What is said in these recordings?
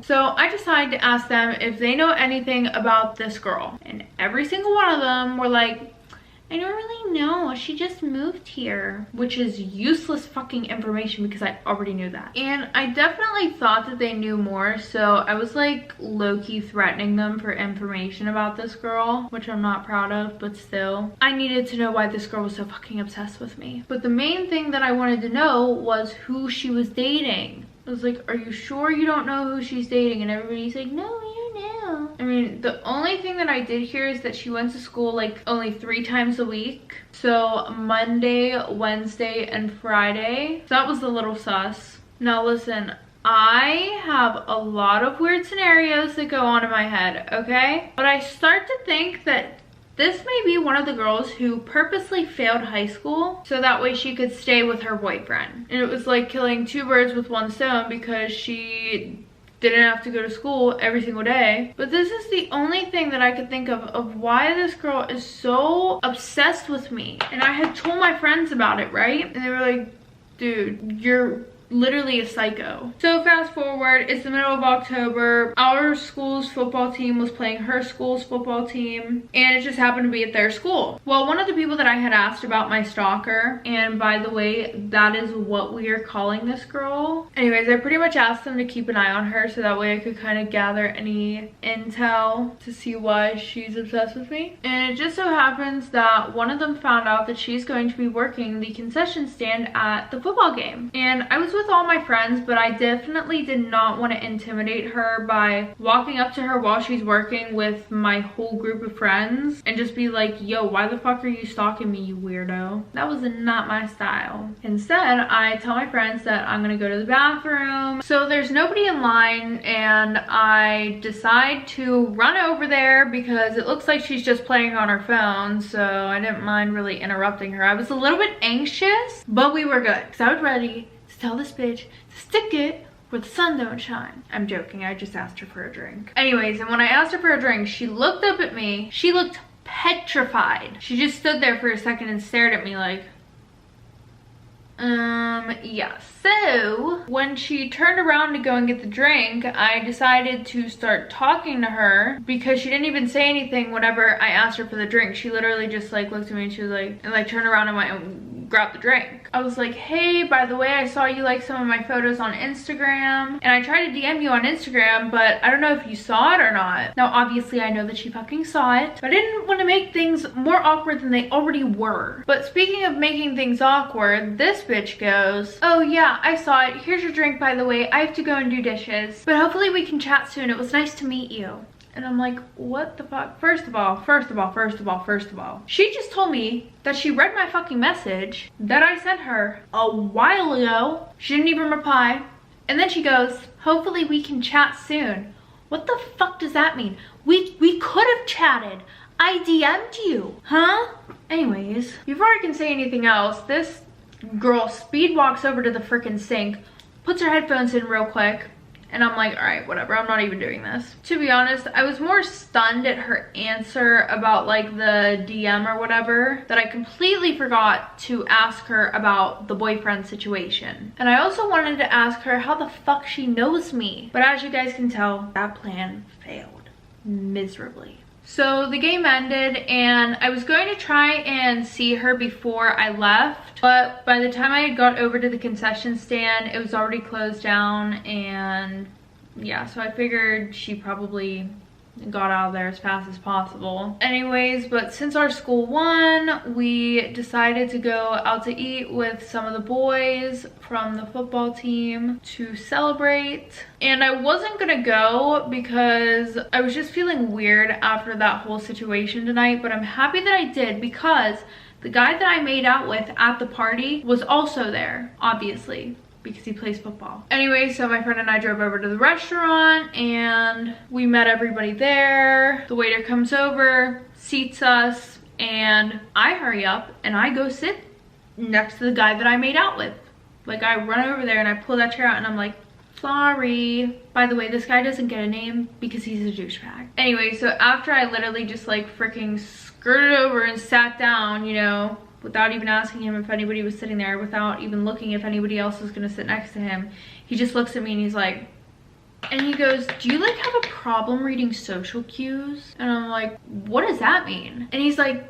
So I decided to ask them if they know anything about this girl. And every single one of them were like, I don't really know, she just moved here, which is useless fucking information because I already knew that. And I definitely thought that they knew more, so I was like low-key threatening them for information about this girl, which I'm not proud of, but still. I needed to know why this girl was so fucking obsessed with me. But the main thing that I wanted to know was who she was dating. I was like, are you sure you don't know who she's dating? And everybody's like, no, you know. I mean, the only thing that I did hear is that she went to school like only 3 times a week. So Monday, Wednesday, and Friday. So that was a little sus. Now listen, I have a lot of weird scenarios that go on in my head, okay? But I start to think that this may be one of the girls who purposely failed high school so that way she could stay with her boyfriend. And it was like killing 2 birds with 1 stone because she didn't have to go to school every single day. But this is the only thing that I could think of why this girl is so obsessed with me. And I had told my friends about it, right? And they were like, dude, you're literally a psycho. So fast forward, it's the middle of October. Our school's football team was playing her school's football team, and it just happened to be at their school. Well, one of the people that I had asked about my stalker, and by the way, that is what we are calling this girl. Anyways, I pretty much asked them to keep an eye on her so that way I could kind of gather any intel to see why she's obsessed with me. And it just so happens that one of them found out that she's going to be working the concession stand at the football game. And I was with all my friends, but I definitely did not want to intimidate her by walking up to her while she's working with my whole group of friends and just be like, yo, why the fuck are you stalking me, you weirdo? That was not my style. Instead, I tell my friends that I'm gonna go to the bathroom. So there's nobody in line, and I decide to run over there because it looks like she's just playing on her phone, so I didn't mind really interrupting her. I was a little bit anxious, but we were good because I was ready to tell this bitch to stick it where the sun don't shine. I'm joking, I just asked her for a drink. Anyways, and when I asked her for a drink, she looked up at me. She looked petrified. She just stood there for a second and stared at me like, yeah. So when she turned around to go and get the drink, I decided to start talking to her because she didn't even say anything whenever I asked her for the drink. She literally just like looked at me and she was like, and like turned around and went, grab the drink. I was like, hey, by the way, I saw you like some of my photos on Instagram, and I tried to DM you on Instagram, but I don't know if you saw it or not. Now, obviously, I know that she fucking saw it, but I didn't want to make things more awkward than they already were. But speaking of making things awkward, this bitch goes, oh yeah, I saw it. Here's your drink, by the way. I have to go and do dishes, but hopefully we can chat soon. It was nice to meet you. And I'm like, what the fuck? First of all, she just told me that she read my fucking message that I sent her a while ago. She didn't even reply. And then she goes, hopefully we can chat soon. What the fuck does that mean? We could have chatted. I DM'd you, huh? Anyways, before I can say anything else, this girl speed walks over to the freaking sink, puts her headphones in real quick, and I'm like, all right, whatever, I'm not even doing this. To be honest, I was more stunned at her answer about like the DM or whatever that I completely forgot to ask her about the boyfriend situation. And I also wanted to ask her how the fuck she knows me. But as you guys can tell, that plan failed miserably. So the game ended, and I was going to try and see her before I left, but by the time I had got over to the concession stand, it was already closed down, and yeah, so I figured she probably got out of there as fast as possible. Anyways, but since our school won, we decided to go out to eat with some of the boys from the football team to celebrate. And I wasn't gonna go because I was just feeling weird after that whole situation tonight, but I'm happy that I did because the guy that I made out with at the party was also there, obviously, because he plays football. Anyway, so my friend and I drove over to the restaurant and we met everybody there. The waiter comes over, seats us, and I hurry up and I go sit next to the guy that I made out with. Like, I run over there and I pull that chair out and I'm like, sorry. By the way, this guy doesn't get a name because he's a douchebag. Anyway, so after I literally just like freaking skirted over and sat down, you know, without even asking him if anybody was sitting there, without even looking if anybody else was gonna sit next to him, he just looks at me and he's like, And he goes, do you like have a problem reading social cues? And I'm like, what does that mean? And he's like,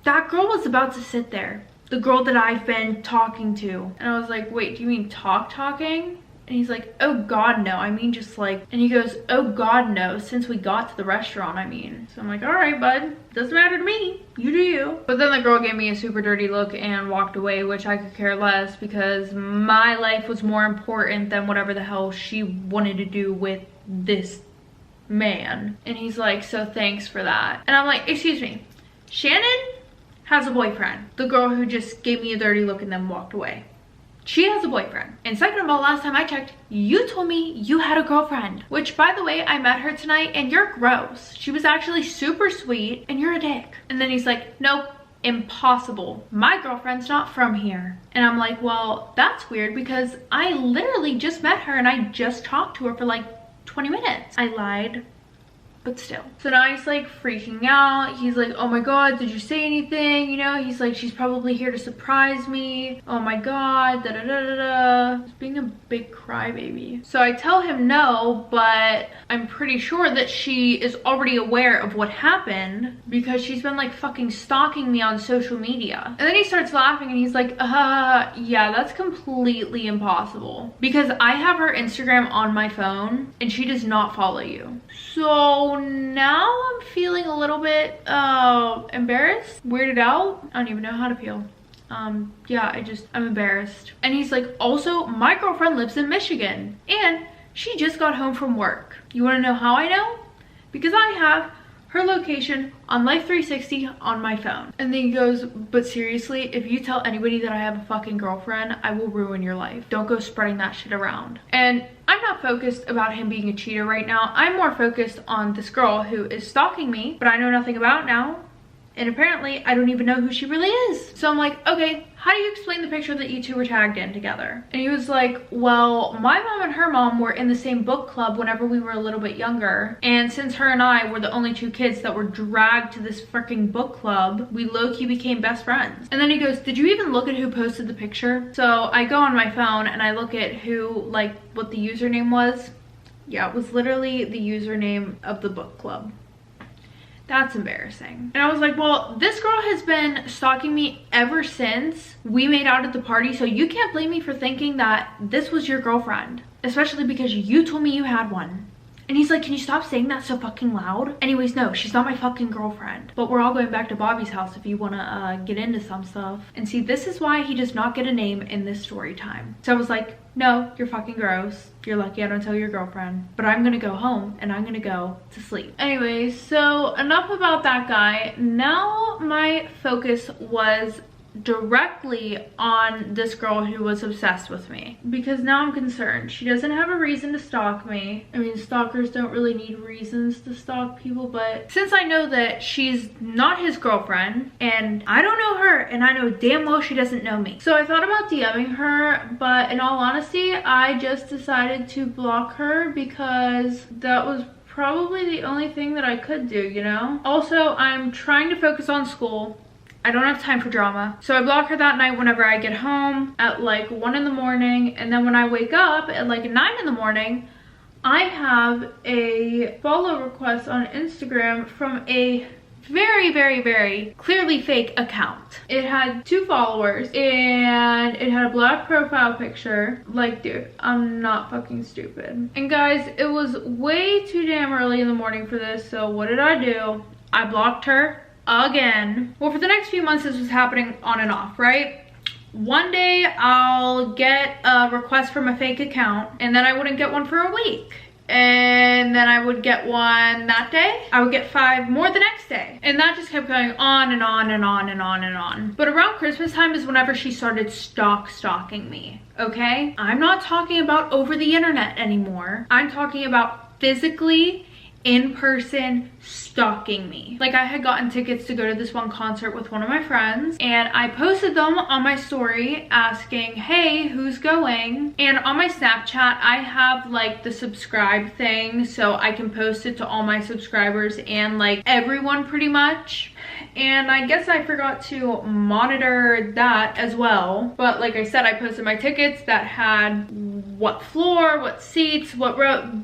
that girl was about to sit there. The girl that I've been talking to. And I was like, wait, do you mean talking? And he's like, oh God, no. I mean, just like, and he goes, oh God, no. Since we got to the restaurant, I mean. So I'm like, all right, bud. Doesn't matter to me. You do you. But then the girl gave me a super dirty look and walked away, which I could care less because my life was more important than whatever the hell she wanted to do with this man. And he's like, so thanks for that. And I'm like, excuse me, Shannon has a boyfriend. The girl who just gave me a dirty look and then walked away. She has a boyfriend. And second of all, last time I checked, you told me you had a girlfriend. Which, by the way, I met her tonight and you're gross. She was actually super sweet and you're a dick. And then he's like, nope, impossible. My girlfriend's not from here. And I'm like, well, that's weird because I literally just met her and I just talked to her for like 20 minutes. I lied. But still. So now he's like freaking out. He's like, oh my God, did you say anything? You know, he's like, she's probably here to surprise me. Oh my God, da da da da da. He's being a big crybaby. So I tell him no, but I'm pretty sure that she is already aware of what happened because she's been like fucking stalking me on social media. And then he starts laughing and he's like, yeah, that's completely impossible. Because I have her Instagram on my phone and she does not follow you. So now I'm feeling a little bit embarrassed, weirded out. I don't even know how to feel. Yeah, I'm embarrassed. And he's like, also, my girlfriend lives in Michigan and she just got home from work. You want to know how I know? Because I have her location on Life 360 on my phone. And then he goes, but seriously, if you tell anybody that I have a fucking girlfriend, I will ruin your life. Don't go spreading that shit around. And I'm not focused about him being a cheater right now. I'm more focused on this girl who is stalking me, but I know nothing about now. And apparently I don't even know who she really is. So I'm like, okay, how do you explain the picture that you two were tagged in together? And he was like, well, my mom and her mom were in the same book club whenever we were a little bit younger. And since her and I were the only two kids that were dragged to this freaking book club, we low-key became best friends. And then he goes, did you even look at who posted the picture? So I go on my phone and I look at who, like, what the username was. Yeah, it was literally the username of the book club. That's embarrassing. And I was like, well, this girl has been stalking me ever since we made out at the party, so you can't blame me for thinking that this was your girlfriend, especially because you told me you had one. And he's like, can you stop saying that so fucking loud? Anyways, no, she's not my fucking girlfriend. But we're all going back to Bobby's house if you want to get into some stuff. And see, this is why he does not get a name in this story time. So I was like, no, you're fucking gross. You're lucky I don't tell your girlfriend. But I'm gonna go home and I'm gonna go to sleep. Anyways, so enough about that guy. Now my focus was directly on this girl who was obsessed with me, because now I'm concerned. She doesn't have a reason to stalk me. I mean, stalkers don't really need reasons to stalk people, but since I know that she's not his girlfriend and I don't know her and I know damn well she doesn't know me, so I thought about DMing her, but in all honesty I just decided to block her because that was probably the only thing that I could do, you know? Also, I'm trying to focus on school. I don't have time for drama. So I block her that night whenever I get home at like 1 in the morning. And then when I wake up at like 9 in the morning, I have a follow request on Instagram from a very, very, very clearly fake account. It had 2 followers and it had a black profile picture. Like, dude, I'm not fucking stupid. And guys, it was way too damn early in the morning for this. So what did I do? I blocked her again. Well, for the next few months this was happening on and off, right? One day I'll get a request from a fake account and then I wouldn't get one for a week, and then I would get one that day. I would get 5 more the next day, and that just kept going on and on and on and on and on. But around Christmas time is whenever she started stalking me. Okay, I'm not talking about over the internet anymore. I'm talking about physically in person stalking me. Like, I had gotten tickets to go to this one concert with one of my friends and I posted them on my story asking, hey, who's going? And on my Snapchat I have like the subscribe thing, so I can post it to all my subscribers and like everyone pretty much. And I guess I forgot to monitor that as well. But like I said, I posted my tickets that had what floor, what seats, what row,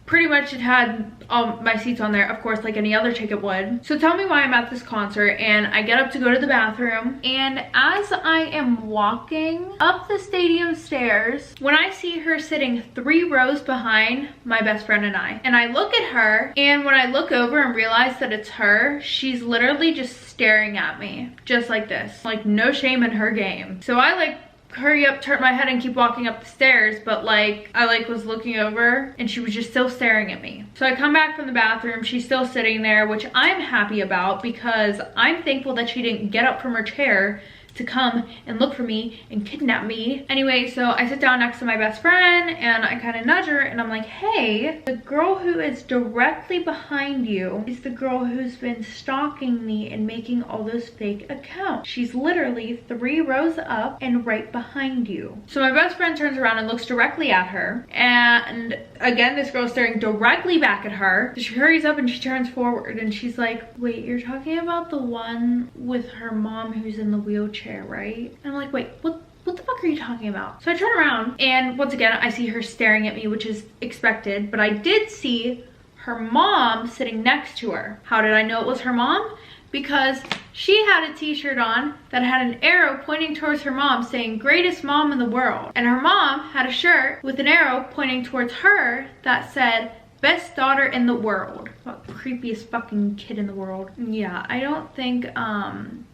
pretty much it had all my seats on there, of course, like any other ticket would. So tell me why I'm at this concert, and I get up to go to the bathroom, and as I am walking up the stadium stairs, when I see her sitting 3 rows behind my best friend and I look at her, and when I look over and realize that it's her, she's literally just staring at me, just like this, like no shame in her game. So I like hurry up, turn my head, and keep walking up the stairs, but like I like was looking over and she was just still staring at me. So I come back from the bathroom, she's still sitting there, which I'm happy about because I'm thankful that she didn't get up from her chair to come and look for me and kidnap me. Anyway, so I sit down next to my best friend and I kind of nudge her and I'm like, hey, the girl who is directly behind you is the girl who's been stalking me and making all those fake accounts. She's literally 3 rows up and right behind you. So my best friend turns around and looks directly at her, and again, this girl's staring directly back at her. So she hurries up and she turns forward and she's like, wait, you're talking about the one with her mom who's in the wheelchair, right? And I'm like, wait, what the fuck are you talking about? So I turn around and once again, I see her staring at me, which is expected, but I did see her mom sitting next to her. How did I know it was her mom? Because she had a t-shirt on that had an arrow pointing towards her mom saying greatest mom in the world. And her mom had a shirt with an arrow pointing towards her that said best daughter in the world. What creepiest fucking kid in the world. Yeah, I don't think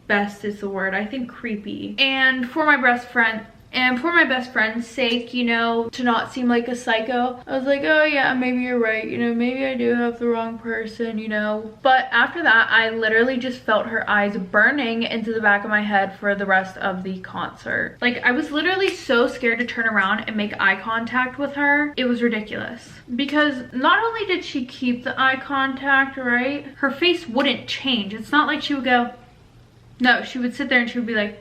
best is the word. I think creepy. And for my best friend's sake, you know, to not seem like a psycho, I was like, oh yeah, maybe you're right, you know, maybe I do have the wrong person, you know. But after that, I literally just felt her eyes burning into the back of my head for the rest of the concert. Like, I was literally so scared to turn around and make eye contact with her. It was ridiculous. Because not only did she keep the eye contact, right, her face wouldn't change. It's not like she would go, no, she would sit there and she would be like,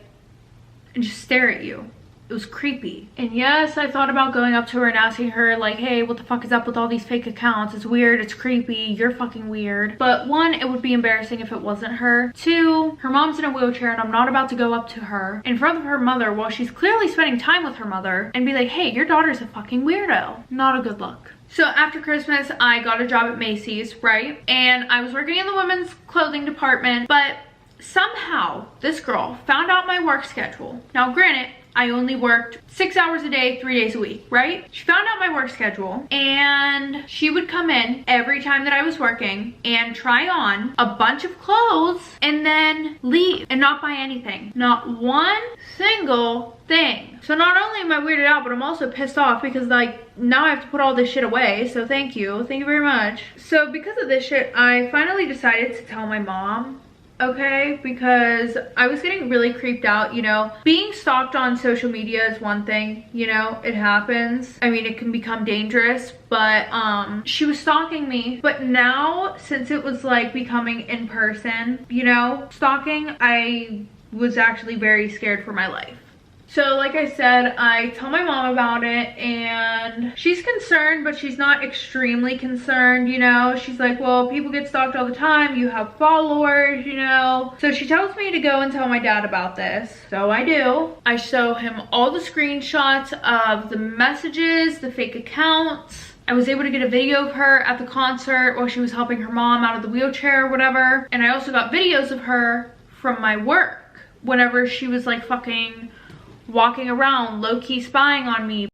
and just stare at you. It was creepy. And yes, I thought about going up to her and asking her like, hey, what the fuck is up with all these fake accounts? It's weird, it's creepy, you're fucking weird. But 1, it would be embarrassing if it wasn't her. 2, her mom's in a wheelchair and I'm not about to go up to her in front of her mother while she's clearly spending time with her mother and be like, hey, your daughter's a fucking weirdo. Not a good look. So after Christmas, I got a job at Macy's, right? And I was working in the women's clothing department, but somehow this girl found out my work schedule. Now granted, I only worked 6 hours a day, 3 days a week, right? She found out my work schedule and she would come in every time that I was working and try on a bunch of clothes and then leave and not buy anything. Not one single thing. So not only am I weirded out, but I'm also pissed off because like now I have to put all this shit away. So thank you very much. So because of this shit, I finally decided to tell my mom. Okay, because I was getting really creeped out, you know. Being stalked on social media is one thing, you know, it happens. I mean, it can become dangerous, but she was stalking me. But now, since it was like becoming in person, you know, stalking, I was actually very scared for my life. So like I said, I tell my mom about it and she's concerned, but she's not extremely concerned, you know. She's like, well, people get stalked all the time. You have followers, you know. So she tells me to go and tell my dad about this. So I do. I show him all the screenshots of the messages, the fake accounts. I was able to get a video of her at the concert while she was helping her mom out of the wheelchair or whatever. And I also got videos of her from my work whenever she was like fucking walking around low-key spying on me,